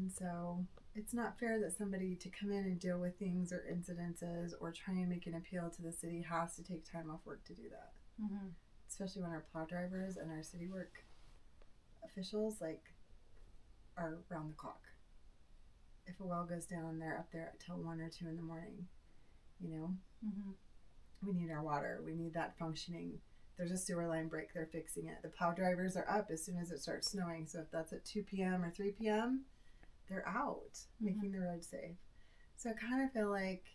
And so it's not fair that somebody to come in and deal with things or incidences or try and make an appeal to the city has to take time off work to do that. Mm-hmm. Especially when our plow drivers and our city work officials are round the clock. If a well goes down, they're up there till 1 or 2 in the morning. Mm-hmm. We need our water. We need that functioning. There's a sewer line break. They're fixing it. The plow drivers are up as soon as it starts snowing. So if that's at 2 p.m. or 3 p.m., they're out making the road safe. So I kind of feel like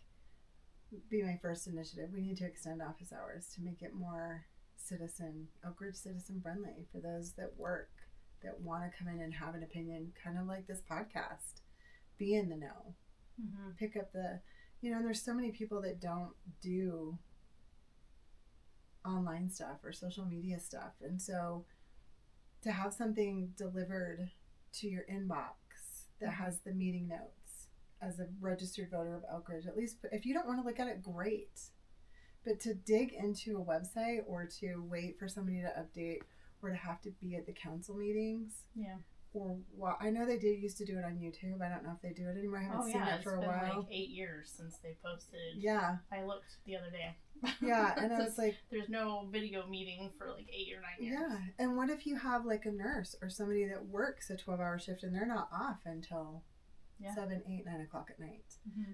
be my first initiative. We need to extend office hours to make it more Elk Ridge citizen friendly for those that work, that want to come in and have an opinion, kind of like this podcast. Be in the know. Mm-hmm. Pick up and there's so many people that don't do online stuff or social media stuff. And so to have something delivered to your inbox that has the meeting notes as a registered voter of Elk Ridge, at least if you don't want to look at it, great. But to dig into a website or to wait for somebody to update or to have to be at the council meetings. Yeah. Or I know they used to do it on YouTube. I don't know if they do it anymore. I haven't seen it for a while. It's been like 8 years since they posted. Yeah. I looked the other day. Yeah, and I was like, there's no video meeting for like 8 or 9 years. Yeah, and what if you have like a nurse or somebody that works a 12-hour shift and they're not off until 7, 8, 9 o'clock at night,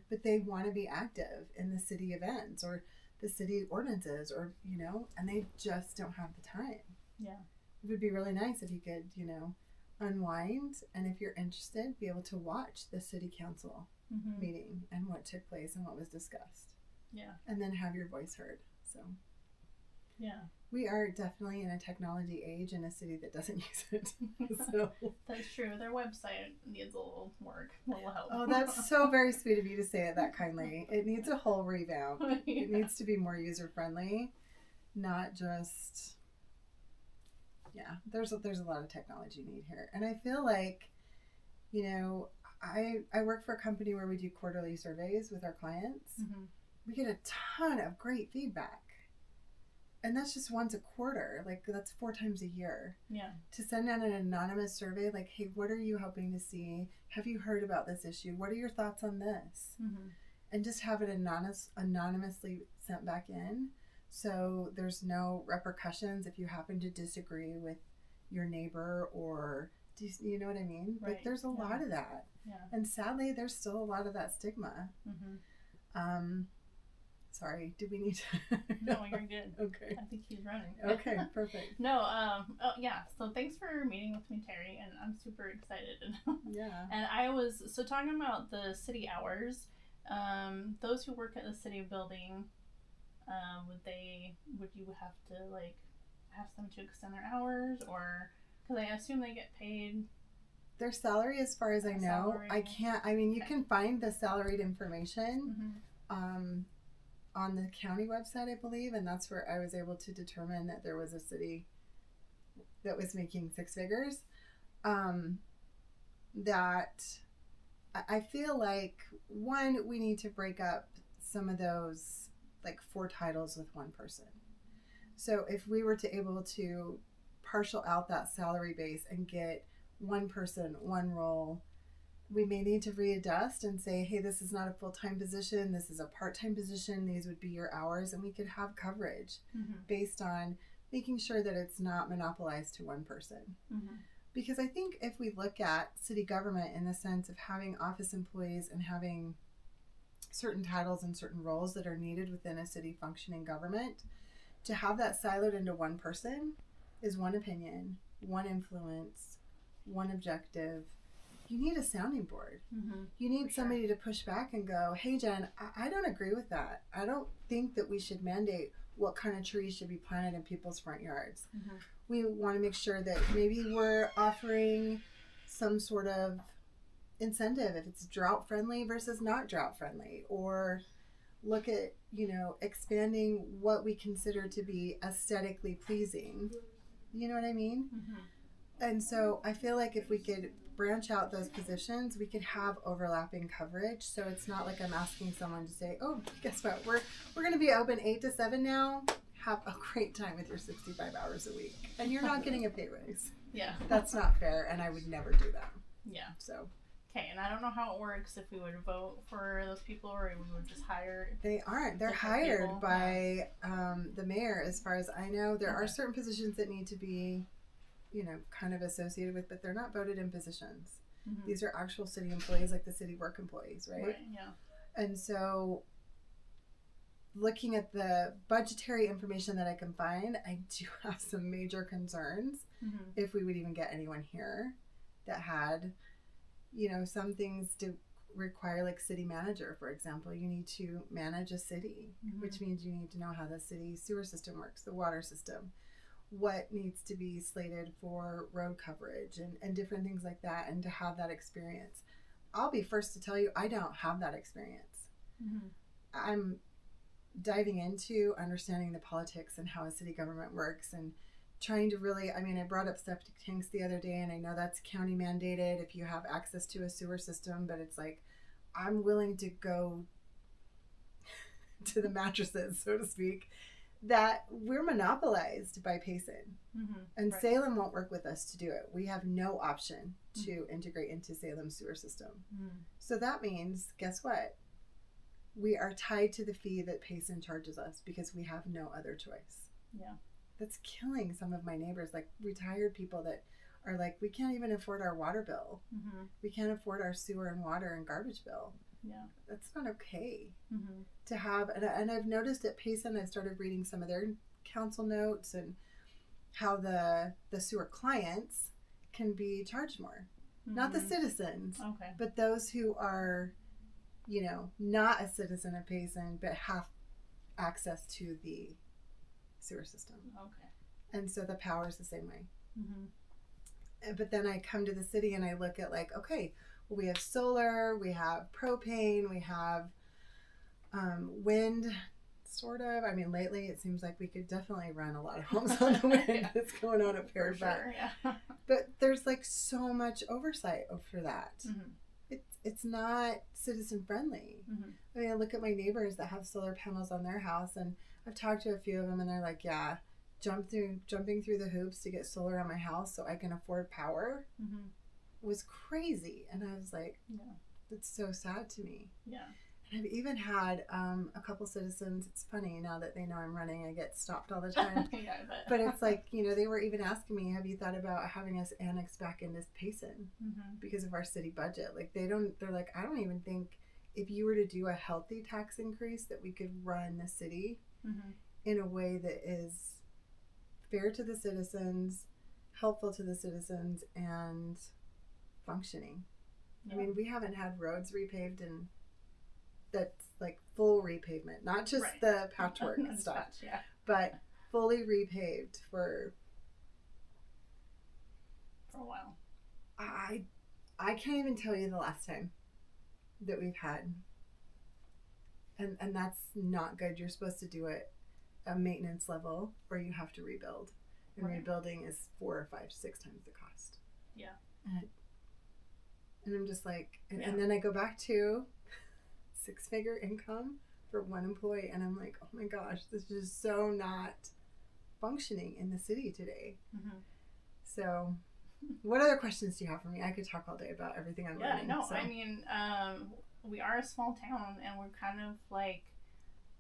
but they want to be active in the city events or the city ordinances or, and they just don't have the time. Yeah. It would be really nice if you could, unwind, and if you're interested, be able to watch the city council meeting and what took place and what was discussed. Yeah. And then have your voice heard. So yeah, we are definitely in a technology age in a city that doesn't use it. So that's true. Their website needs a little work, a little help. Oh, that's so very sweet of you to say it that kindly. It needs a whole revamp. Yeah. It needs to be more user friendly, not just. Yeah, there's a lot of technology need here, and I feel like, I work for a company where we do quarterly surveys with our clients. Mm-hmm. We get a ton of great feedback, and that's just once a quarter. Like that's 4 times a year. Yeah. To send out an anonymous survey, like, hey, what are you hoping to see? Have you heard about this issue? What are your thoughts on this? Mm-hmm. And just have it anonymously sent back in. So there's no repercussions if you happen to disagree with your neighbor or, you know what I mean? Right. Like there's a lot of that. Yeah. And sadly, there's still a lot of that stigma. Mm-hmm. Sorry, do we need to? No, you're good. Okay. I think he's running. Okay, perfect. No, so thanks for meeting with me, Teri, and I'm super excited. Yeah. And I was, talking about the city hours, those who work at the city building, would you have to ask them to extend their hours, or because I assume they get paid their salary as far as I know. You can find the salaried information on the county website, I believe, and that's where I was able to determine that there was a city that was making 6 figures. That I feel like we need to break up some of those 4 titles with one person. So if we were to able to partial out that salary base and get one person, one role, we may need to readjust and say, hey, this is not a full-time position. This is a part-time position. These would be your hours. And we could have coverage based on making sure that it's not monopolized to one person. Mm-hmm. Because I think if we look at city government in the sense of having office employees and having certain titles and certain roles that are needed within a city functioning government, to have that siloed into one person is one opinion, one influence, one objective. You need a sounding board. Mm-hmm. You need somebody to push back and go, hey, Jen, I don't agree with that. I don't think that we should mandate what kind of trees should be planted in people's front yards. Mm-hmm. We want to make sure that maybe we're offering some sort of incentive if it's drought friendly versus not drought friendly, or look at, expanding what we consider to be aesthetically pleasing. You know what I mean? Mm-hmm. And so I feel like if we could branch out those positions, we could have overlapping coverage. So it's not like I'm asking someone to say, oh, guess what? We're going to be open 8 to 7 now. Have a great time with your 65 hours a week. And you're not getting a pay raise. Yeah. That's not fair. And I would never do that. Yeah. So Okay, and I don't know how it works if we would vote for those people or we would just hire. They aren't. They're different hired people. by the mayor, as far as I know. There are Okay. certain positions that need to be, kind of associated with, but they're not voted in positions. Mhm. These are actual city employees, like the city work employees, right? Right, yeah. And so, looking at the budgetary information that I can find, I do have some major concerns Mhm. if we would even get anyone here that had, some things to require, like city manager, for example. You need to manage a city, Mhm. which means you need to know how the city sewer system works, the water system, what needs to be slated for road coverage, and different things like that, and to have that experience. I'll be first to tell you, I don't have that experience. Mhm. I'm diving into understanding the politics and how a city government works, and trying to really, I brought up septic tanks the other day, and I know that's county mandated if you have access to a sewer system, but it's like, I'm willing to go to the mattresses, so to speak, that we're monopolized by Payson. Mhm. And Right. Salem won't work with us to do it. We have no option to integrate into Salem's sewer system. Mhm. So that means, guess what? We are tied to the fee that Payson charges us because we have no other choice. Yeah. That's killing some of my neighbors, like retired people that are like, we can't even afford our water bill. Mhm. We can't afford our sewer and water and garbage bill. Yeah. That's not okay Mhm. to have. And I've noticed at Payson, I started reading some of their council notes and how the sewer clients can be charged more. Mhm. Not the citizens, Okay. but those who are, not a citizen of Payson, but have access to the sewer system. Okay. And so the power is the same way. Mhm. But then I come to the city and I look at, like, okay, well, we have solar, we have propane, we have wind, sort of. Lately it seems like we could definitely run a lot of homes on the wind Yeah. that's going on up here. For sure, yeah. But there's like so much oversight for that. Mhm. It's not citizen friendly. Mhm. I look at my neighbors that have solar panels on their house, and I've talked to a few of them, and they're like, yeah, jumping through the hoops to get solar on my house so I can afford power Mhm. was crazy. And I was like, Yeah. that's so sad to me. Yeah. And I've even had a couple citizens, it's funny, now that they know I'm running, I get stopped all the time. Yeah, I bet. But it's like, they were even asking me, have you thought about having us annex back into Payson Mhm. because of our city budget? Like, they're like, I don't even think if you were to do a healthy tax increase that we could run the city Mhm. in a way that is fair to the citizens, helpful to the citizens, and functioning. Yeah. We haven't had roads repaved and that's like full repavement, not just Right. the patchwork Not stuff, much, yeah. but fully repaved for a while. I can't even tell you the last time that we've had, and that's not good. You're supposed to do it a maintenance level, or you have to rebuild, and Right. rebuilding is 4 or 5, 6 times the cost. Yeah. And I'm just like, and Yeah. then I go back to 6-figure income for one employee, and I'm like, oh my gosh, this is so not functioning in the city today. Mhm. So, what other questions do you have for me? I could talk all day about everything I'm learning. Yeah, no, So. We are a small town, and we're kind of like,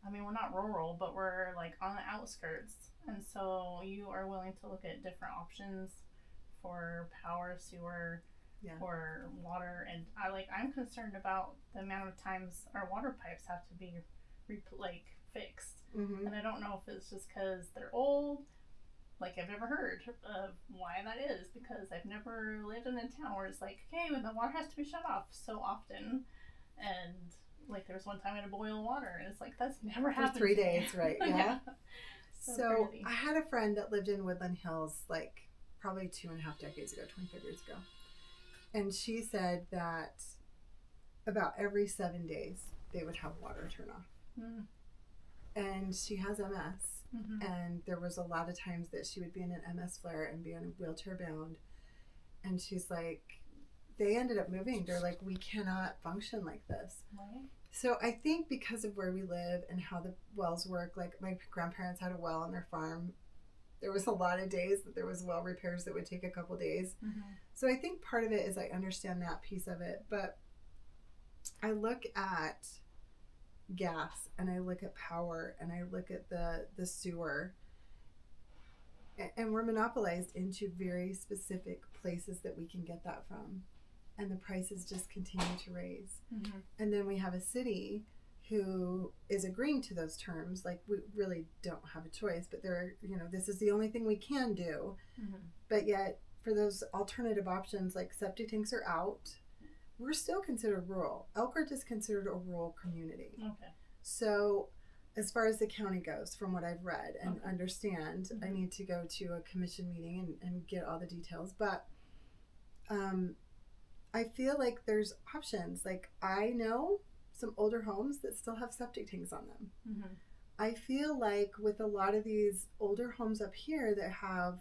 we're not rural, but we're like on the outskirts, and so you are willing to look at different options for power, sewer, Yeah. or water, and I'm concerned about the amount of times our water pipes have to be fixed, Mm-hmm. and I don't know if it's just because they're old. Like, I've never heard of why that is, because I've never lived in a town where it's like, okay, well, the water has to be shut off so often, and like there was one time I had to boil water, and it's like, that's never happened For 3 to me. days, right? Yeah. So crazy. I had a friend that lived in Woodland Hills, like probably 2.5 decades ago, 25 years ago, and she said that about every 7 days they would have water turn off. Mm. And she has MS. Mm-hmm. And there was a lot of times that she would be in an MS flare and be on a wheelchair bound. And she's like, they ended up moving. They're like, we cannot function like this. Right. So I think because of where we live and how the wells work, like my grandparents had a well on their farm there was a lot of days that there was well repairs that would take a couple days. Mm-hmm. So I think part of it is I understand that piece of it, but I look at gas and I look at power and I look at the sewer, and we're monopolized into very specific places that we can get that from, and the prices just continue to raise. Mm-hmm. And then we have a city who is agreeing to those terms, like we really don't have a choice, but they're, this is the only thing we can do. Mm-hmm. But yet for those alternative options, like septic tanks are out, we're still considered rural. Elk Ridge is considered a rural community. Okay. So as far as the county goes, from what I've read and Okay. understand, Mm-hmm. I need to go to a commission meeting and get all the details. But I feel like there's options. Like I know some older homes that still have septic tanks on them. Mm-hmm. I feel like with a lot of these older homes up here that have,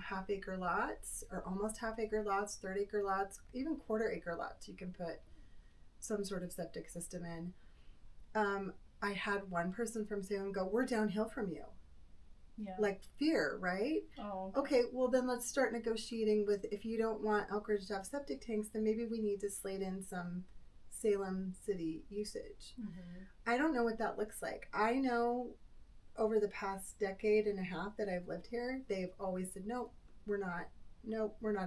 half-acre lots or almost half-acre lots, third-acre lots, even quarter-acre lots, you can put some sort of septic system in. I had one person from Salem go, "We're downhill from you." Yeah. Like fear, right? Oh. Okay, well then let's start negotiating with, if you don't want Elk Ridge to have septic tanks, then maybe we need to slate in some Salem city usage. Mm-hmm. I don't know what that looks like. I know over the past decade and a half that I've lived here, they've always said, nope, we're not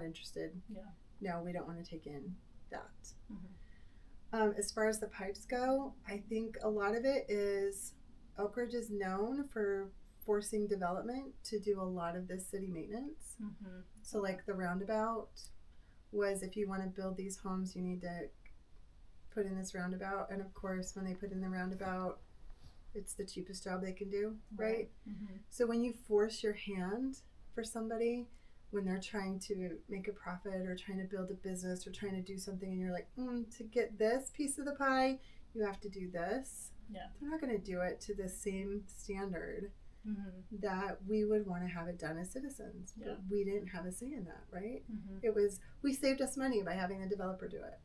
interested. Yeah. No, we don't want to take in that. Mm-hmm. As far as the pipes go, I think a lot of it is Elk Ridge is known for forcing development to do a lot of this city maintenance. Mm-hmm. So like the roundabout was, if you want to build these homes, you need to put in this roundabout. And of course, when they put in the roundabout, it's the cheapest job they can do, right? Mm-hmm. So when you force your hand for somebody, when they're trying to make a profit or trying to build a business or trying to do something, and you're like, to get this piece of the pie, you have to do this. Yeah. They're not going to do it to the same standard Mm-hmm. that we would want to have it done as citizens. Yeah. But we didn't have a say in that, right? Mm-hmm. It was, we saved us money by having the developer do it.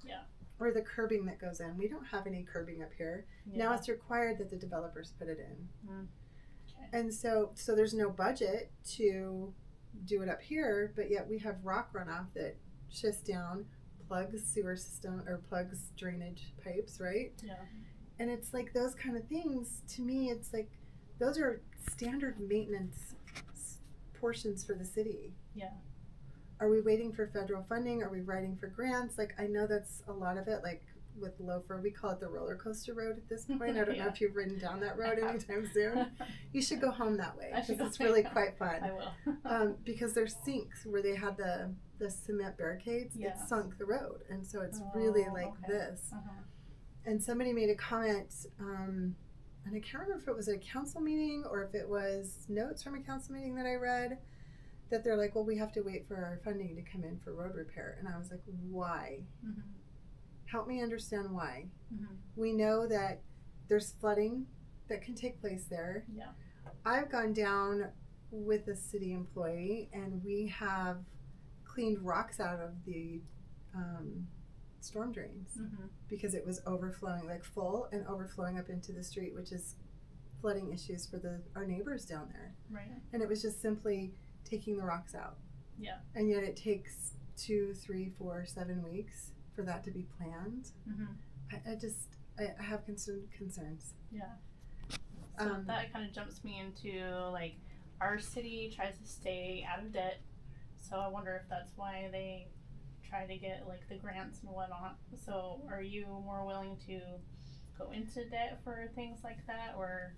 Yeah. Or the curbing that goes in. We don't have any curbing up here. Yeah. Now it's required that the developers put it in. Okay. And so there's no budget to do it up here, but yet we have rock runoff that shifts down, plugs sewer system or plugs drainage pipes, right? Yeah. And it's like those kind of things, to me, it's like those are standard maintenance portions for the city. Yeah. Are we waiting for federal funding? Are we writing for grants? Like, I know that's a lot of it, like with Loafer, we call it the roller coaster road at this point. I don't know Yeah. if you've ridden down that road anytime soon. You should go home that way I should because it's go- really quite fun. I will. Because there's sinks where they had the cement barricades. It Yes. sunk the road. And so it's really like okay. this. Uh-huh. And somebody made a comment, and I can't remember if it was at a council meeting or if it was notes from a council meeting that I read, that they're like, well, we have to wait for our funding to come in for road repair. And I was like, why? Mm-hmm. Help me understand why. Mm-hmm. We know that there's flooding that can take place there. Yeah. I've gone down with a city employee and we have cleaned rocks out of the storm drains Mm-hmm. because it was overflowing, like full and overflowing up into the street, which is flooding issues for our neighbors down there. Right. And it was just simply taking the rocks out. Yeah. And yet it takes 2, 3, 4, 7 weeks for that to be planned. Mm-hmm. I have concerns. Yeah. So that kind of jumps me into like our city tries to stay out of debt, so I wonder if that's why they try to get like the grants and whatnot. So are you more willing to go into debt for things like that, or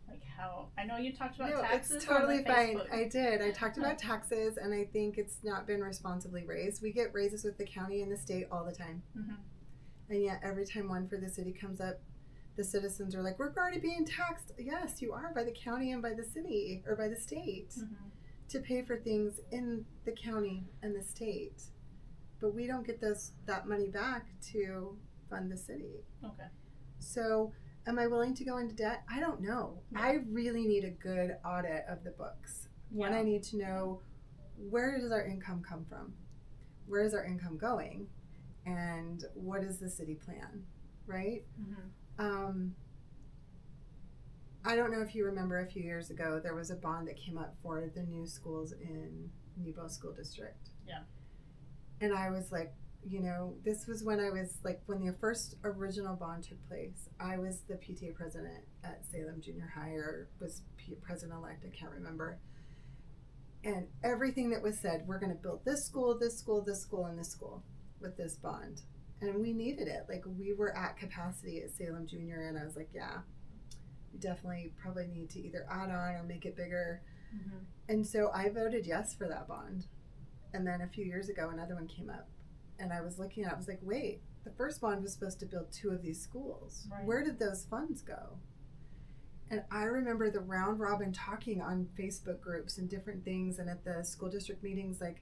like how? I know you talked about No, taxes. it's totally on the fine. Facebook. I did. I talked about taxes, and I think it's not been responsibly raised. We get raises with the county and the state all the time. Mm-hmm. And yet every time one for the city comes up, the citizens are like, we're already being taxed. Yes, you are, by the county and by the city or by the state Mm-hmm. to pay for things in the county and the state. But we don't get that money back to fund the city. Okay. So am I willing to go into debt? I don't know. Yeah. I really need a good audit of the books. One, Yeah. I need to know, where does our income come from? Where is our income going? And what is the city plan, right? Mm-hmm. I don't know if you remember a few years ago, there was a bond that came up for the new schools in Nebo School District. Yeah. And I was like, this was when I was like, when the first original bond took place, I was the PTA president at Salem Junior High, or was president-elect, I can't remember. And everything that was said, we're going to build this school, this school, this school, and this school with this bond. And we needed it. Like, we were at capacity at Salem Junior, and I was like, yeah, we definitely probably need to either add on or make it bigger. Mm-hmm. And so I voted yes for that bond. And then a few years ago, another one came up. And I was looking at it, I was like, wait, the first bond was supposed to build 2 of these schools. Right. Where did those funds go? And I remember the round robin talking on Facebook groups and different things, and at the school district meetings, like,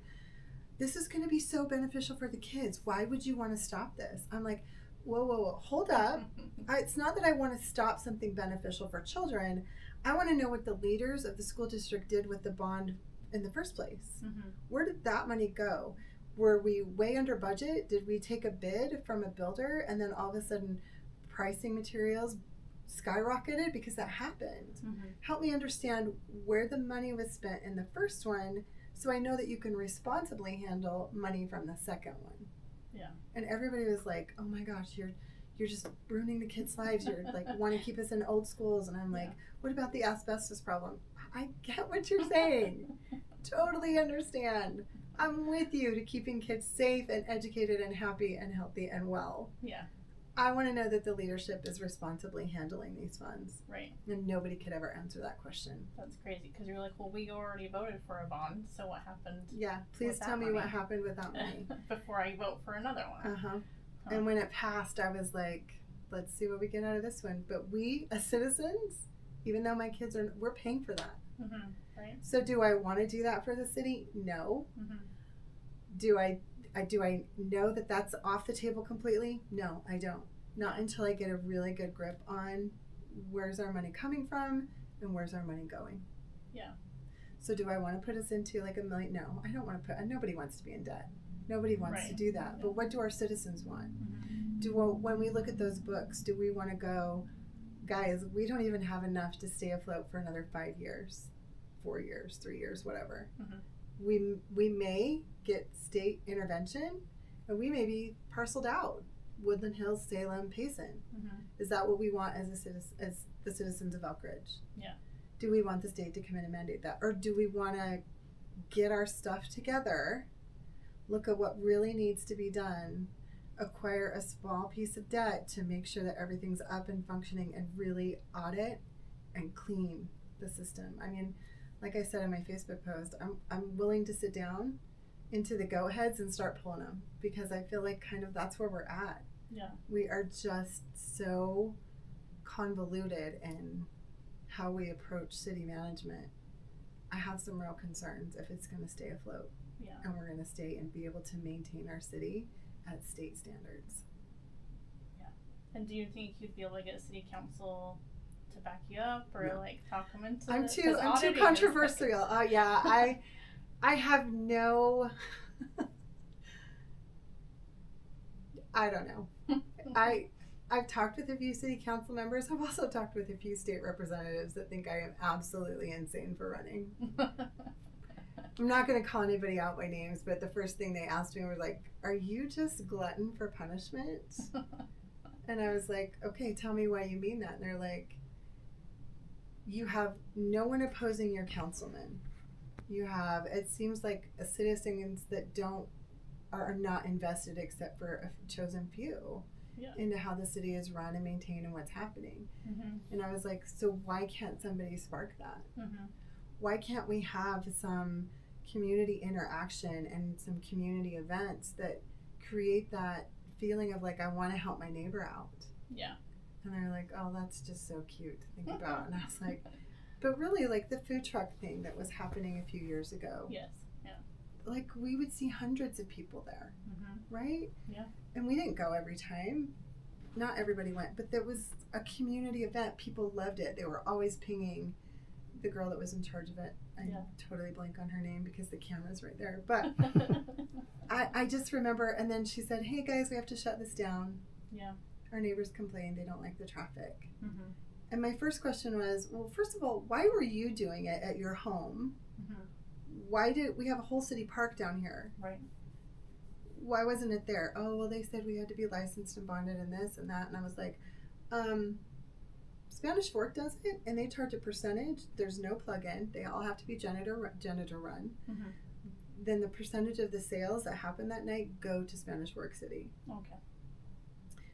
this is going to be so beneficial for the kids. Why would you want to stop this? I'm like, whoa, hold up. It's not that I want to stop something beneficial for children. I want to know what the leaders of the school district did with the bond in the first place. Mm-hmm. Where did that money go? Were we way under budget? Did we take a bid from a builder and then all of a sudden pricing materials skyrocketed? Because that happened. Mm-hmm. Help me understand where the money was spent in the first one, so I know that you can responsibly handle money from the second one. Yeah. And everybody was like, oh my gosh, you're just ruining the kids' lives. You're like, want to keep us in old schools. And I'm like, what about the asbestos problem? I get what you're saying. Totally understand. I'm with you to keeping kids safe and educated and happy and healthy and well. Yeah. I want to know that the leadership is responsibly handling these funds. Right. And nobody could ever answer that question. That's crazy, because you're like, well, we already voted for a bond, so what happened? Yeah, please tell me what happened with that money. Before I vote for another one. Uh-huh. And when it passed, I was like, let's see what we get out of this one. But we, as citizens, even though my kids we're paying for that. Mm-hmm. Right. So do I want to do that for the city? No. Mm-hmm. Do I know that that's off the table completely? No, I don't. Not until I get a really good grip on where's our money coming from and where's our money going. Yeah. So do I want to put us into like $1 million? No, I don't want to nobody wants to be in debt. Nobody wants to do that. But what do our citizens want? Mm-hmm. When we look at those books, do we want to go, guys, we don't even have enough to stay afloat for another 5 years, 4 years, 3 years, whatever. Mm-hmm. We may get state intervention, and we may be parceled out. Woodland Hills, Salem, Payson. Mm-hmm. Is that what we want as the citizens of Elk Ridge? Yeah. Do we want the state to come in and mandate that, or do we want to get our stuff together, look at what really needs to be done, acquire a small piece of debt to make sure that everything's up and functioning, and really audit and clean the system? I mean, like I said in my Facebook post, I'm willing to sit down into the go-aheads and start pulling them, because I feel like kind of that's where we're at. Yeah. We are just so convoluted in how we approach city management. I have some real concerns if it's going to stay afloat. Yeah. And we're going to stay and be able to maintain our city at state standards. Yeah. And do you think you'd be able to get city council to back you up, or like talk them into I'm too controversial. Yeah, I have no I don't know. I've talked with a few city council members. I've also talked with a few state representatives that think I am absolutely insane for running. I'm not going to call anybody out by names, but the first thing they asked me was like, are you just glutton for punishment? And I was like, okay, tell me why you mean that. And they're like, you have no one opposing your councilman. You have, it seems like citizens that are not invested except for a chosen few into how the city is run and maintained and what's happening. Mm-hmm. And I was like, so why can't somebody spark that? Mm-hmm. Why can't we have some community interaction and some community events that create that feeling of like, I want to help my neighbor out? Yeah. And they're like, oh, that's just so cute to think about. And I was like, but really, like the food truck thing that was happening a few years ago. Yes. Yeah. Like we would see hundreds of people there, right? Yeah. And we didn't go every time. Not everybody went, but there was a community event. People loved it. They were always pinging the girl that was in charge of it. I totally blank on her name because the camera's right there. But I just remember, and then she said, hey guys, we have to shut this down. Yeah. Our neighbors complain they don't like the traffic. Mm-hmm. And my first question was, well, first of all, why were you doing it at your home? Mm-hmm. Why did we have a whole city park down here? Right. Why wasn't it there? Oh, well, they said we had to be licensed and bonded and this and that. And I was like, Spanish Fork does it, and they charge a percentage. There's no plug-in. They all have to be janitor run. Mm-hmm. Then the percentage of the sales that happen that night go to Spanish Fork City. Okay.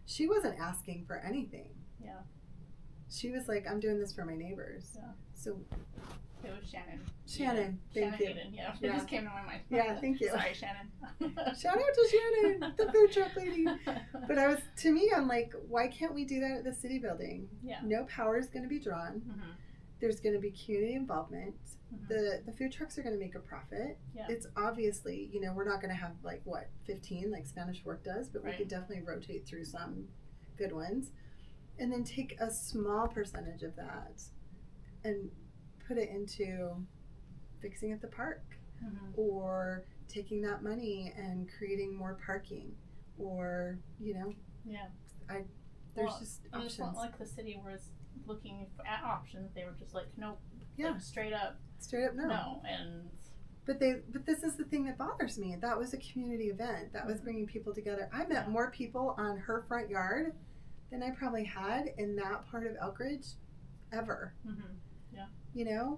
She wasn't asking for anything. Yeah. She was like, I'm doing this for my neighbors. Yeah. So it was Shannon. Shannon, thank you. Eden. Yeah, it just came to my mind. Yeah, thank you. Sorry, Shannon. Shout out to Shannon, the food truck lady. But to me, I'm like, why can't we do that at the city building? Yeah. No power is going to be drawn. Mm-hmm. There's going to be community involvement. Mm-hmm. The food trucks are going to make a profit. Yeah. It's obviously, we're not going to have 15 like Spanish Fork does, but Right. we could definitely rotate through some good ones. And then take a small percentage of that and put it into fixing at the park, Mm-hmm. or taking that money and creating more parking, or Yeah. there's Well, just and it's options. not like the city was looking at options. They were just like, nope. Yeah. Like, straight up. Straight up no. And But this is the thing that bothers me. That was a community event. That was bringing people together. I met more people on her front yard than I probably had in that part of Elk Ridge ever. Mm-hmm.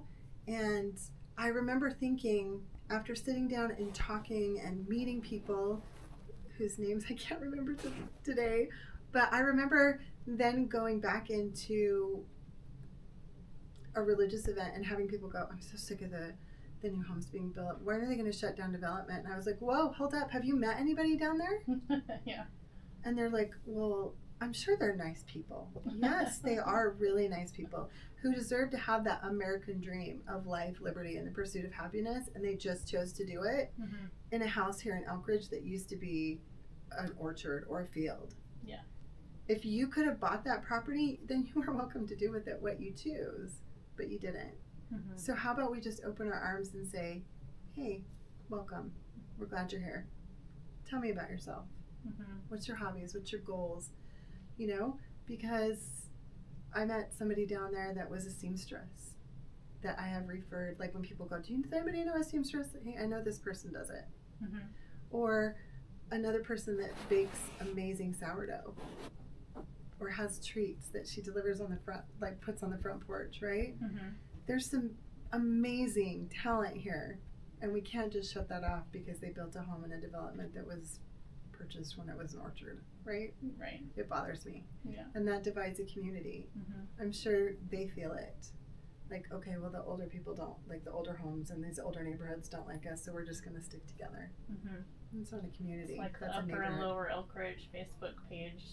And I remember thinking, after sitting down and talking and meeting people whose names I can't remember today, but I remember then going back into a religious event and having people go, I'm so sick of the new homes being built. When are they going to shut down development? And I was like, whoa, hold up. Have you met anybody down there? Yeah. And they're like, well, I'm sure they're nice people. Yes, they are really nice people who deserve to have that American dream of life, liberty, and the pursuit of happiness, and they just chose to do it Mm-hmm. in a house here in Elk Ridge that used to be an orchard or a field. Yeah. If you could have bought that property, then you are welcome to do with it what you choose, but you didn't. Mm-hmm. So how about we just open our arms and say, hey, welcome. We're glad you're here. Tell me about yourself. Mm-hmm. What's your hobbies? What's your goals? Because I met somebody down there that was a seamstress that I have referred, like when people go, does anybody know a seamstress? Hey, I know this person does it. Mm-hmm. Or another person that bakes amazing sourdough, or has treats that she delivers on the front, like puts on the front porch, right? Mm-hmm. There's some amazing talent here, and we can't just shut that off because they built a home in a development that was purchased when it was an orchard, right? Right. It bothers me. Yeah. And that divides a community. Mm-hmm. I'm sure they feel it. Like, okay, well, the older people don't, like the older homes and these older neighborhoods don't like us, so we're just going to stick together. Mm-hmm. It's not a community. It's like the That's a upper and neighborhood. lower Elk Ridge Facebook page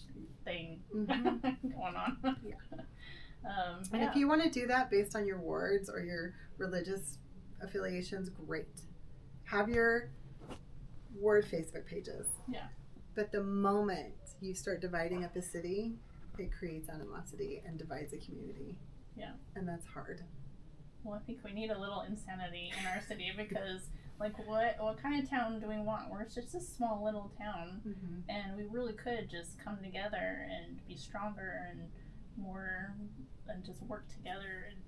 thing Mhm. going on. Yeah. And yeah. if you want to do that based on your wards or your religious affiliations, great. Have your ward Facebook pages. Yeah. But the moment you start dividing up a city, it creates animosity and divides a community. Yeah. And that's hard. Well, I think we need a little insanity in our city because, like, what kind of town do we want? We're just a small little town, Mm-hmm. and we really could just come together and be stronger and more, and just work together and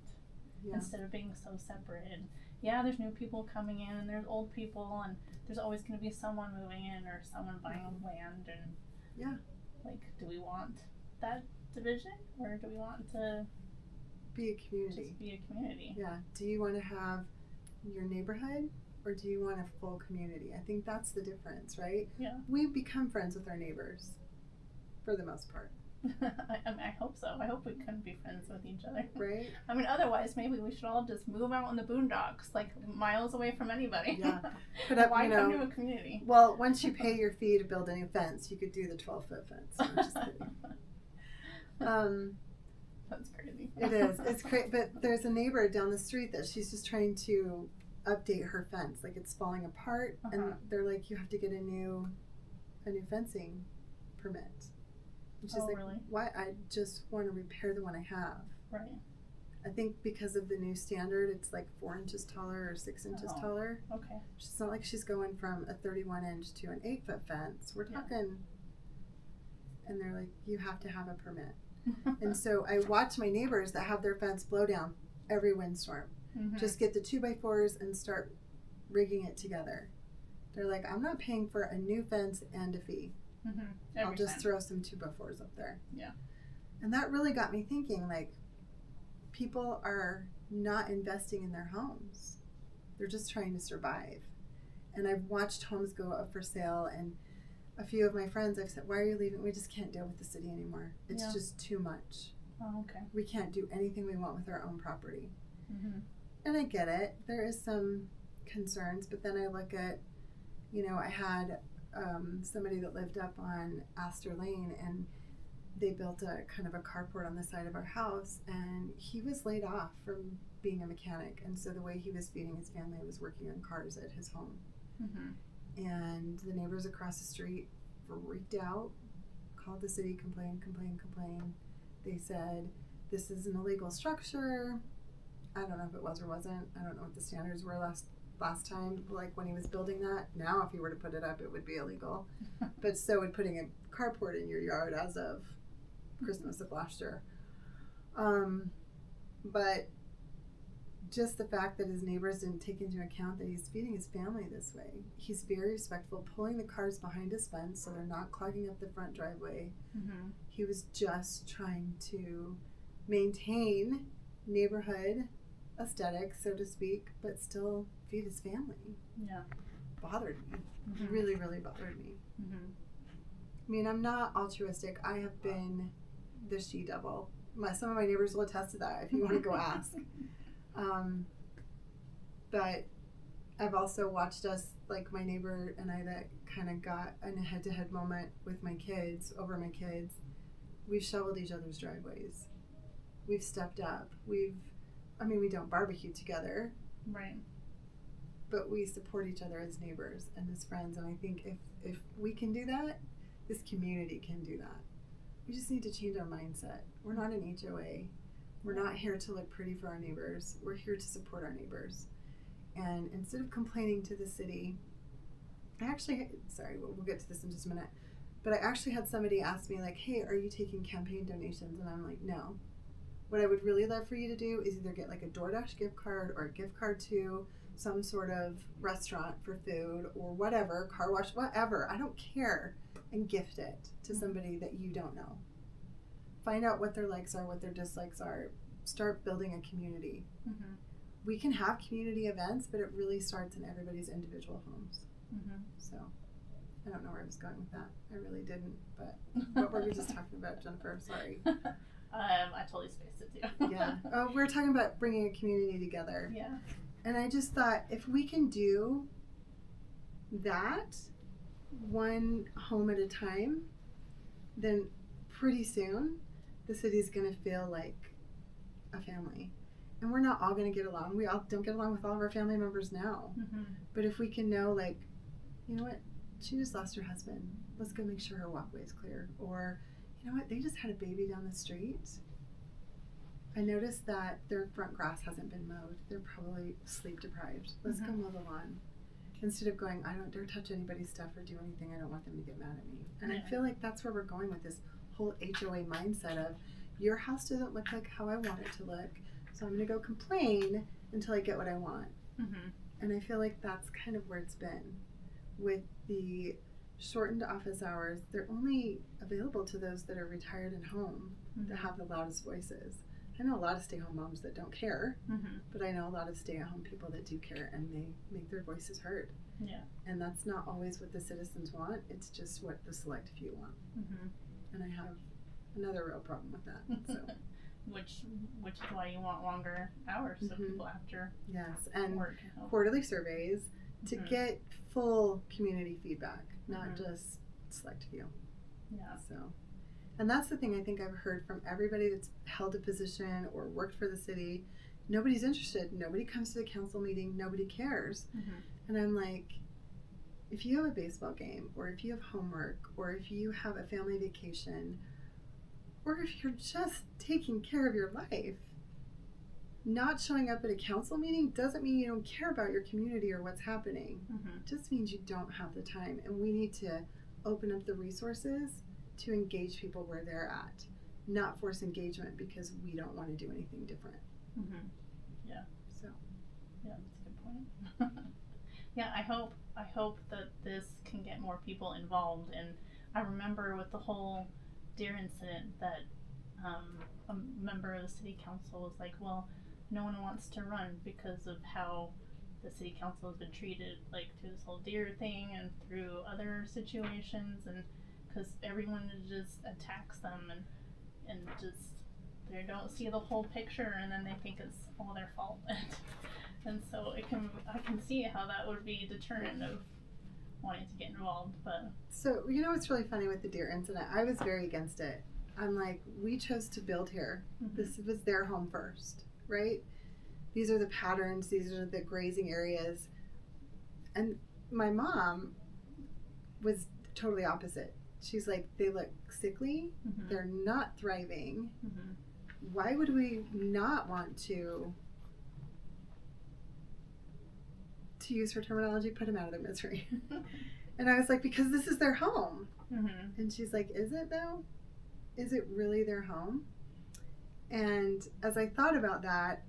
Yeah. instead of being so separate. And yeah, there's new people coming in, and there's old people, and there's always going to be someone moving in or someone buying land. And Yeah. like, do we want that division, or do we want to Be a community. just be a community? Yeah. Do you want to have your neighborhood or do you want a full community? I think that's the difference, right? Yeah. We become friends with our neighbors for the most part, I hope so. I hope we can be friends with each other. right? I mean, otherwise, maybe we should all just move out in the boondocks, like miles away from anybody. Yeah. Put up, Why come to a community? Well, once you pay your fee to build a new fence, you could do the 12-foot fence. I'm just kidding. That's crazy. It is. It's great. But there's a neighbor down the street that she's just trying to update her fence. Like it's falling apart, and Uh-huh. they're like, you have to get a new fencing permit. And she's Oh, like, really? why? I just want to repair the one I have. Right. I think because of the new standard, it's like 4 inches taller or 6 inches Oh. taller. Okay. It's not like she's going from a 31-inch to an 8-foot fence. We're Yeah. talking, and they're like, you have to have a permit. And so I watch my neighbors that have their fence blow down every windstorm. Mm-hmm. Just get the 2x4s and start rigging it together. They're like, I'm not paying for a new fence and a fee. Mm-hmm. I'll just throw some 2x4s up there. Yeah. And that really got me thinking, like, people are not investing in their homes. They're just trying to survive. And I've watched homes go up for sale, and a few of my friends, I've said, why are you leaving? We just can't deal with the city anymore. It's just too much. Oh, okay. We can't do anything we want with our own property. Mm-hmm. And I get it. There is some concerns, but then I look at, I had somebody that lived up on Astor Lane, and they built a kind of a carport on the side of our house, and he was laid off from being a mechanic, and so the way he was feeding his family was working on cars at his home. Mm-hmm. And the neighbors across the street freaked out, called the city, complained. They said, this is an illegal structure. I don't know if it was or wasn't. I don't know what the standards were last time, like when he was building that. Now if he were to put it up, it would be illegal. But so would putting a carport in your yard as of Christmas of last year. But just the fact that his neighbors didn't take into account that he's feeding his family this way. He's very respectful, pulling the cars behind his fence so they're not clogging up the front driveway. Mm-hmm. He was just trying to maintain neighborhood aesthetic, so to speak, but still feed his family. Yeah. Bothered me. Mm-hmm. Really, really bothered me. Mm-hmm. I mean, I'm not altruistic. I have been the she-devil. Some of my neighbors will attest to that if you want to go ask. But I've also watched us, like my neighbor and I that kind of got in a head-to-head moment with my kids, over my kids. We've shoveled each other's driveways. We've stepped up. We don't barbecue together. Right. But we support each other as neighbors and as friends. And I think if we can do that, this community can do that. We just need to change our mindset. We're not an HOA. We're not here to look pretty for our neighbors. We're here to support our neighbors. And instead of complaining to the city, we'll get to this in just a minute, but I actually had somebody ask me, like, hey, are you taking campaign donations? And I'm like, no. What I would really love for you to do is either get like a DoorDash gift card or a gift card to some sort of restaurant for food or whatever, car wash, whatever. I don't care. And gift it to somebody that you don't know. Find out what their likes are, what their dislikes are. Start building a community. Mm-hmm. We can have community events, but it really starts in everybody's individual homes. Mm-hmm. So I don't know where I was going with that. I really didn't. But what were we just talking about, Jennifer? Sorry. I totally spaced it too. Yeah. Oh, we're talking about bringing a community together. Yeah. And I just thought, if we can do that one home at a time, then pretty soon the city's going to feel like a family. And we're not all going to get along. We all don't get along with all of our family members now. Mm-hmm. But if we can know, like, you know what, she just lost her husband. Let's go make sure her walkway is clear. Or, you know what, they just had a baby down the street. I noticed that their front grass hasn't been mowed. They're probably sleep deprived. Let's go mow the lawn. Instead of going, I don't dare touch anybody's stuff or do anything. I don't want them to get mad at me. And I feel like that's where we're going with this whole HOA mindset of, your house doesn't look like how I want it to look, so I'm going to go complain until I get what I want. Mm-hmm. And I feel like that's kind of where it's been. With the shortened office hours, they're only available to those that are retired and home, that have the loudest voices. I know a lot of stay-home moms that don't care, but I know a lot of stay-at-home people that do care, and they make their voices heard. Yeah. And that's not always what the citizens want. It's just what the select few want. Mm-hmm. And I have another real problem with that. So. Which is why you want longer hours, so people after and work. Quarterly surveys to get full community feedback, not just select few. Yeah. So. And that's the thing I think I've heard from everybody that's held a position or worked for the city. Nobody's interested. Nobody comes to the council meeting. Nobody cares. And I'm like, if you have a baseball game, or if you have homework, or if you have a family vacation, or if you're just taking care of your life, not showing up at a council meeting doesn't mean you don't care about your community or what's happening. It just means you don't have the time. And we need to open up the resources to engage people where they're at. not force engagement because we don't want to do anything different. Mm-hmm. Yeah. So. Yeah, that's a good point. Yeah, I hope that this can get more people involved. And I remember with the whole deer incident that a member of the city council was like, well, no one wants to run because of how the city council has been treated, like through this whole deer thing and through other situations, and because everyone just attacks them and just they don't see the whole picture, and then they think it's all their fault. And so I can see how that would be a deterrent of wanting to get involved. But so what's really funny with the deer incident? I was very against it. I'm like, we chose to build here. Mm-hmm. This was their home first, right? These are the patterns. These are the grazing areas. And my mom was totally opposite. She's like, they look sickly. Mm-hmm. They're not thriving. Mm-hmm. Why would we not want to use her terminology, put them out of their misery? And I was like, because this is their home. Mm-hmm. And she's like, is it though? Is it really their home? And as I thought about that,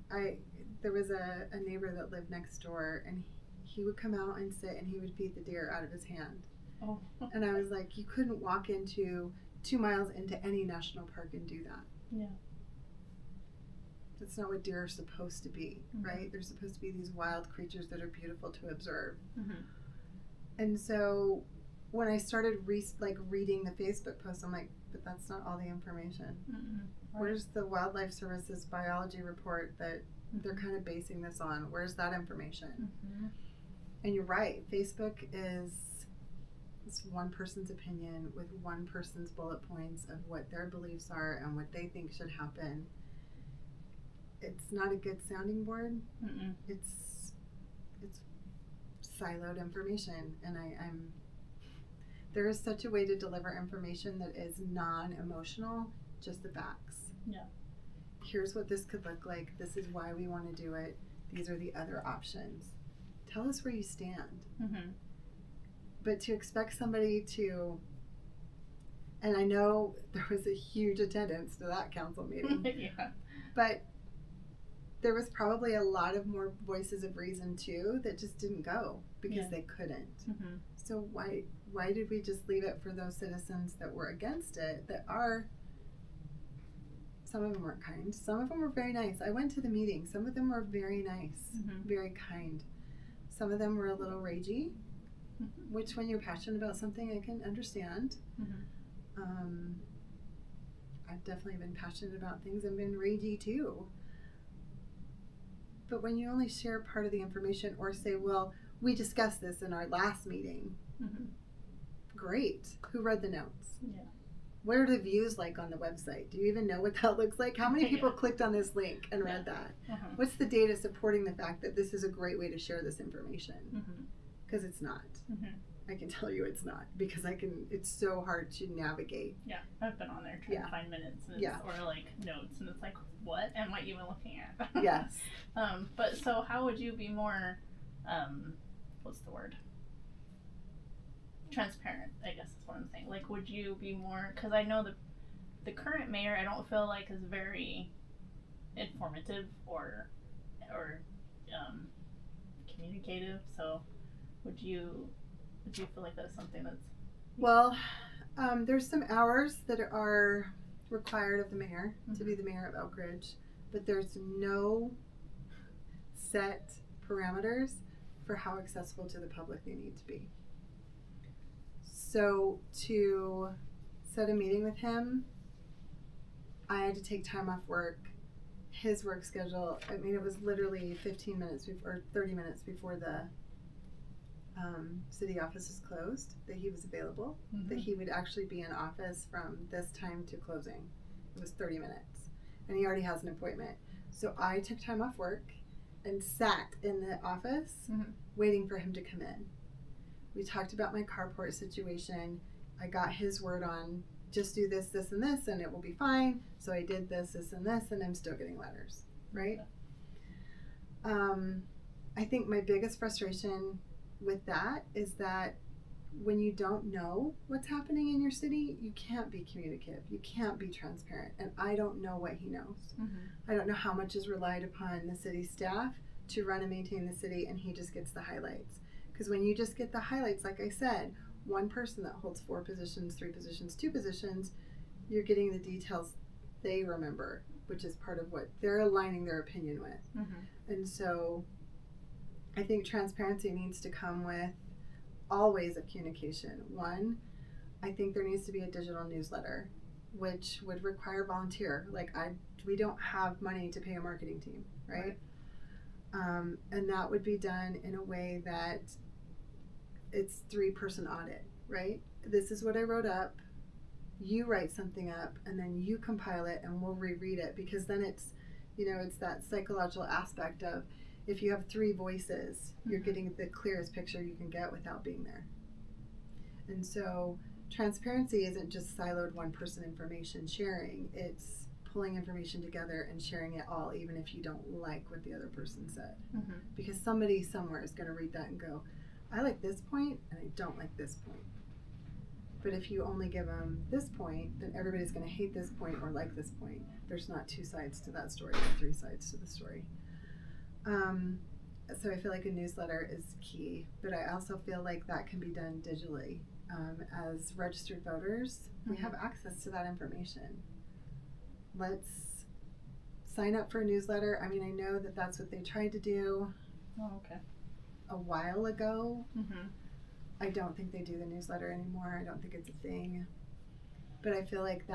there was a neighbor that lived next door, and he would come out and sit and he would feed the deer out of his hand. Oh. And I was like, you couldn't walk into 2 miles into any national park and do that. Yeah. That's not what deer are supposed to be, mm-hmm. right? They're supposed to be these wild creatures that are beautiful to observe. Mm-hmm. And so when I started reading the Facebook post, I'm like, but that's not all the information. Mm-hmm. Where's the Wildlife Services biology report that mm-hmm. they're kind of basing this on? Where's that information? Mm-hmm. And you're right. Facebook is one person's opinion with one person's bullet points of what their beliefs are and what they think should happen. It's not a good sounding board. Mm-mm. It's siloed information, and there is such a way to deliver information that is non-emotional, just the facts. Yeah. Here's what this could look like. This is why we want to do it. These are the other options. Tell us where you stand. Mm-hmm. But to expect somebody to, and I know there was a huge attendance to that council meeting. Yeah. But there was probably a lot of more voices of reason too that just didn't go because they couldn't. Mm-hmm. So why did we just leave it for those citizens that were against it, that are, some of them weren't kind, some of them were very nice. I went to the meeting. Some of them were very nice, mm-hmm. very kind. Some of them were a little ragey, mm-hmm. which when you're passionate about something, I can understand. Mm-hmm. I've definitely been passionate about things and been ragey too. But when you only share part of the information or say, well, we discussed this in our last meeting, mm-hmm. great. Who read the notes? Yeah. What are the views like on the website? Do you even know what that looks like? How many people clicked on this link and read that? Uh-huh. What's the data supporting the fact that this is a great way to share this information? Because it's not. Mm-hmm. I can tell you it's not, because it's so hard to navigate. Yeah, I've been on there trying to find minutes or like notes, and it's like, what am I even looking at? Yes. But so how would you be more, what's the word? Transparent, I guess is what I'm saying. Like, would you be more, because I know the current mayor, I don't feel like is very informative or communicative. So would you feel like that's something that's... Well, there's some hours that are required of the mayor mm-hmm. to be the mayor of Elk Ridge, but there's no set parameters for how accessible to the public they need to be. So to set a meeting with him, I had to take time off work. His work schedule, I mean, it was literally 15 minutes before, or 30 minutes before the city offices closed, that he was available, mm-hmm. that he would actually be in office from this time to closing. It was 30 minutes. And he already has an appointment. So I took time off work and sat in the office mm-hmm. waiting for him to come in. We talked about my carport situation. I got his word on just do this, this, and this, and it will be fine. So I did this, this, and this, and I'm still getting letters, right? I think my biggest frustration with that is that when you don't know what's happening in your city, you can't be communicative. You can't be transparent. And I don't know what he knows. I don't know how much is relied upon the city staff to run and maintain the city, and he just gets the highlights. Because when you just get the highlights, like I said, one person that holds 4 positions, 3 positions, 2 positions, you're getting the details they remember, which is part of what they're aligning their opinion with. And so I think transparency needs to come with all ways of communication. One, I think there needs to be a digital newsletter, which would require volunteer. Like we don't have money to pay a marketing team, right? And that would be done in a way that it's 3-person audit, right? This is what I wrote up. You write something up, and then you compile it, and we'll reread it, because then it's, it's that psychological aspect of, if you have 3 voices, you're getting the clearest picture you can get without being there. And so transparency isn't just siloed 1-person information sharing. It's pulling information together and sharing it all, even if you don't like what the other person said. Because somebody somewhere is going to read that and go, I like this point and I don't like this point. But if you only give them this point, then everybody's going to hate this point or like this point. There's not 2 sides to that story, or 3 sides to the story. So I feel like a newsletter is key, but I also feel like that can be done digitally. As registered voters, we have access to that information. Let's sign up for a newsletter. I mean, I know that that's what they tried to do a while ago. I don't think they do the newsletter anymore. I don't think it's a thing. But I feel like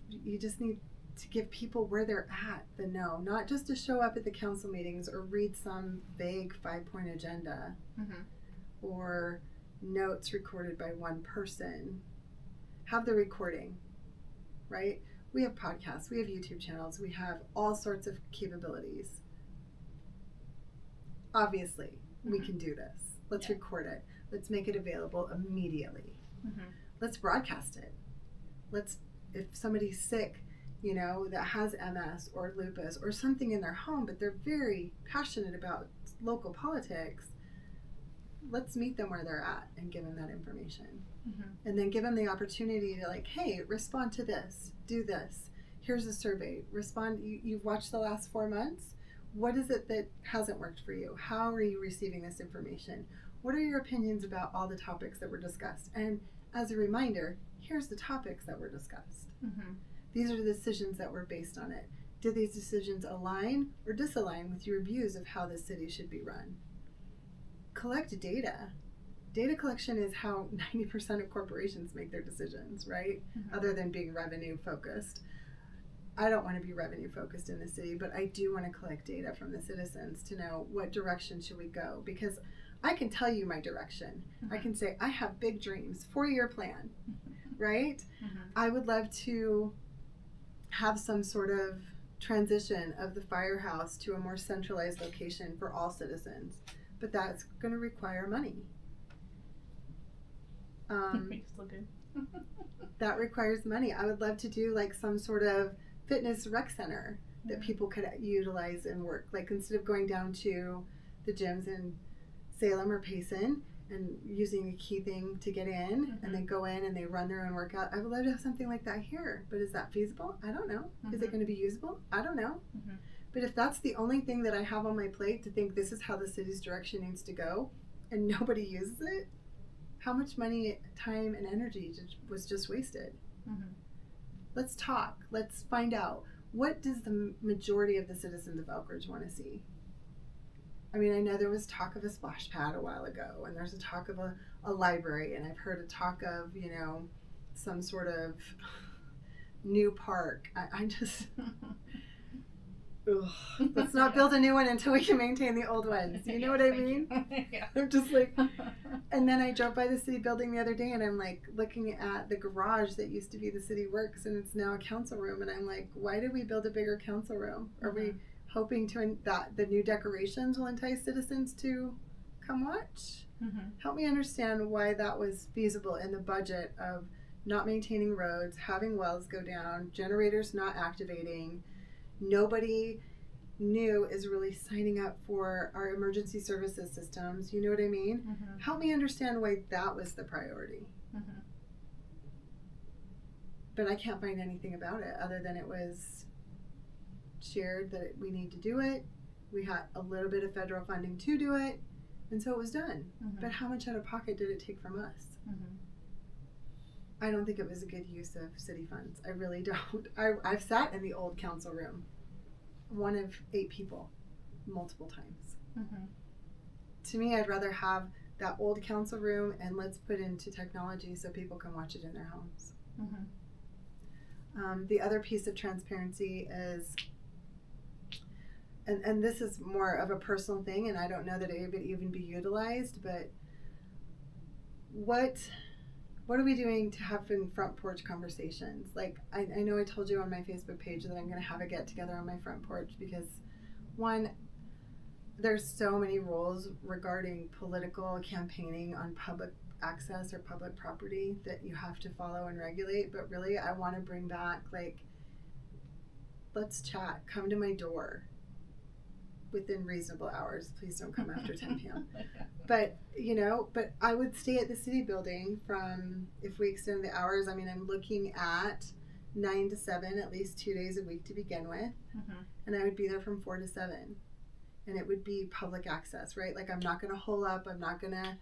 you just need to give people where they're at, the know, not just to show up at the council meetings or read some vague 5-point agenda or notes recorded by one person. Have the recording, right? We have podcasts, we have YouTube channels, we have all sorts of capabilities. Obviously, we can do this. Let's record it. Let's make it available immediately. Let's broadcast it. If somebody's sick, that has MS or lupus or something in their home, but they're very passionate about local politics, let's meet them where they're at and give them that information. And then give them the opportunity to, like, hey, respond to this, do this. Here's a survey. Respond. You've watched the last 4 months. What is it that hasn't worked for you? How are you receiving this information? What are your opinions about all the topics that were discussed? And as a reminder, here's the topics that were discussed. These are the decisions that were based on it. Did these decisions align or disalign with your views of how the city should be run? Collect data. Data collection is how 90% of corporations make their decisions, right? Other than being revenue focused. I don't want to be revenue focused in the city, but I do want to collect data from the citizens to know what direction should we go, because I can tell you my direction. I can say, I have big dreams, 4-year plan, right? I would love to have some sort of transition of the firehouse to a more centralized location for all citizens, but that's going to require money. That requires money. I would love to do like some sort of fitness rec center that people could utilize and work. Like, instead of going down to the gyms in Salem or Payson and using a key thing to get in and then go in and they run their own workout, I would love to have something like that here. But is that feasible? I don't know. Is it going to be usable? I don't know. But if that's the only thing that I have on my plate, to think this is how the city's direction needs to go, and nobody uses it, how much money, time, and energy was just wasted? Let's talk. Let's find out. What does the majority of the citizens of Elk Ridge want to see? I mean, I know there was talk of a splash pad a while ago, and there's a talk of a library, and I've heard a talk of, some sort of new park. I just... let's not build a new one until we can maintain the old ones. You know what I mean? I'm just like, and then I drove by the city building the other day, and I'm like looking at the garage that used to be the city works, and it's now a council room, and I'm like, why did we build a bigger council room? Are we hoping that the new decorations will entice citizens to come watch? Help me understand why that was feasible in the budget of not maintaining roads, having wells go down, generators not activating, nobody new is really signing up for our emergency services systems. You know what I mean? Mm-hmm. Help me understand why that was the priority. Mm-hmm. But I can't find anything about it other than it was shared that we need to do it. We had a little bit of federal funding to do it, and so it was done. Mm-hmm. But how much out of pocket did it take from us? Mm-hmm. I don't think it was a good use of city funds. I really don't. I've sat in the old council room, one of 8 people, multiple times. Mm-hmm. To me, I'd rather have that old council room and let's put into technology so people can watch it in their homes. Mm-hmm. The other piece of transparency is, and this is more of a personal thing, and I don't know that it would even be utilized, but what are we doing to have front porch conversations? Like, I know I told you on my Facebook page that I'm going to have a get together on my front porch because, one, there's so many rules regarding political campaigning on public access or public property that you have to follow and regulate. But really, I want to bring back, like, let's chat. Come to my door within reasonable hours. Please don't come after 10 p.m. But, but I would stay at the city building from, if we extend the hours, I mean, I'm looking at 9 to 7, at least 2 days a week to begin with. Mm-hmm. And I would be there from 4 to 7. And it would be public access, right? Like, I'm not going to hole up. I'm not going to,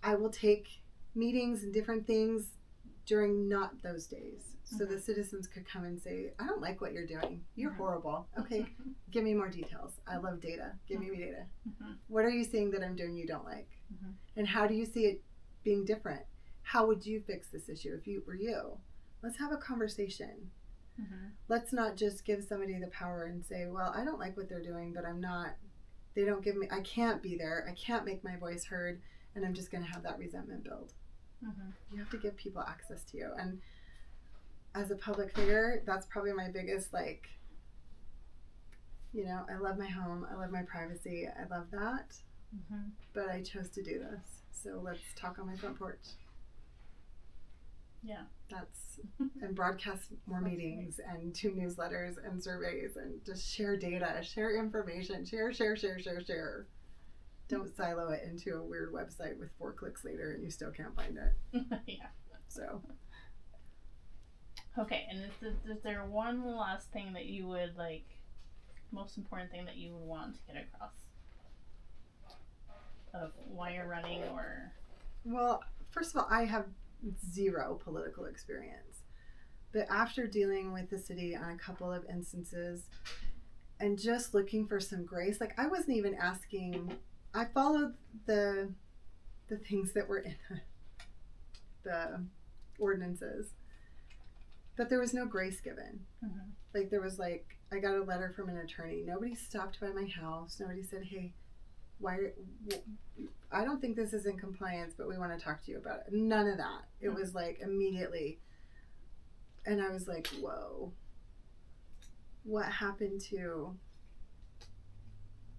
I will take meetings and different things during not those days. So the citizens could come and say, I don't like what you're doing. You're horrible. Okay, give me more details. I love data. Give me data. Mm-hmm. What are you seeing that I'm doing you don't like? Mm-hmm. And how do you see it being different? How would you fix this issue if you were you? Let's have a conversation. Mm-hmm. Let's not just give somebody the power and say, well, I don't like what they're doing, but they don't give me, I can't be there. I can't make my voice heard. And I'm just going to have that resentment build. Mm-hmm. You have to give people access to you. And as a public figure, that's probably my biggest, I love my home. I love my privacy. I love that. Mm-hmm. But I chose to do this. So let's talk on my front porch. Yeah. And broadcast more meetings and do newsletters and surveys and just share data, share information, share. Don't silo it into a weird website with 4 clicks later and you still can't find it. Yeah. So. Okay, and is there one last thing that you would most important thing that you would want to get across of why you're running or? Well, first of all, I have 0 political experience. But after dealing with the city on a couple of instances and just looking for some grace, I wasn't even asking, I followed the things that were in the ordinances. But there was no grace given. Mm-hmm. There was I got a letter from an attorney. Nobody stopped by my house. Nobody said, hey, I don't think this is in compliance, but we want to talk to you about it. None of that. It was immediately. And I was like, whoa. What happened to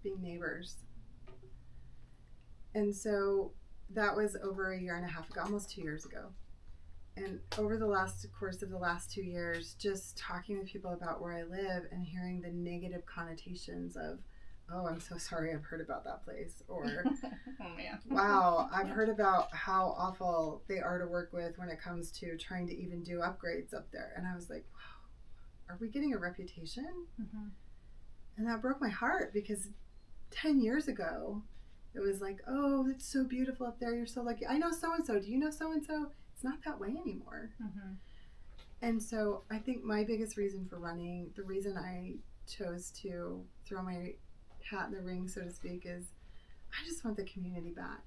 being neighbors? And so that was over 1.5 years ago, almost 2 years ago. And over the course of the last 2 years, just talking with people about where I live and hearing the negative connotations of, oh, I'm so sorry, I've heard about that place. Or, oh, man. Wow, I've heard about how awful they are to work with when it comes to trying to even do upgrades up there. And I was like, wow, are we getting a reputation? Mm-hmm. And that broke my heart because 10 years ago, it was like, oh, it's so beautiful up there. You're so lucky. I know so-and-so. Do you know so-and-so? It's not that way anymore. Mm-hmm. And so I think my biggest reason for running, the reason I chose to throw my hat in the ring, so to speak, is I just want the community back.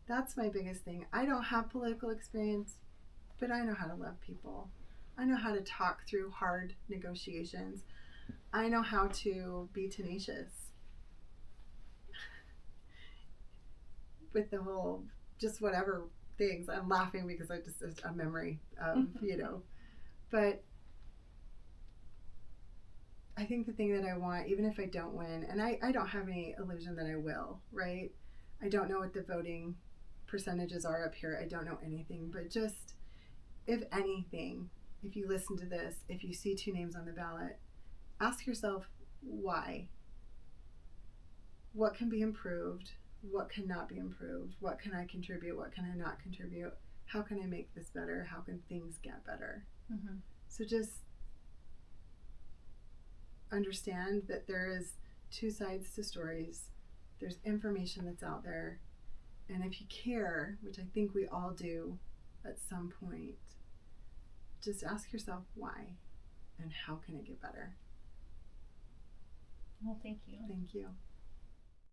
That's my biggest thing. I don't have political experience, but I know how to love people. I know how to talk through hard negotiations. I know how to be tenacious with the whole, just whatever things. I'm laughing because it's a memory of, but I think the thing that I want, even if I don't win, and I don't have any illusion that I will, right? I don't know what the voting percentages are up here. I don't know anything, but just, if anything, if you listen to this, if you see 2 names on the ballot, ask yourself why. What can be improved? What cannot be improved? What can I contribute? What can I not contribute? How can I make this better? How can things get better? Mm-hmm. So just understand that there is two sides to stories. There's information that's out there. And if you care, which I think we all do at some point, just ask yourself why and how can it get better? Well, thank you. Thank you.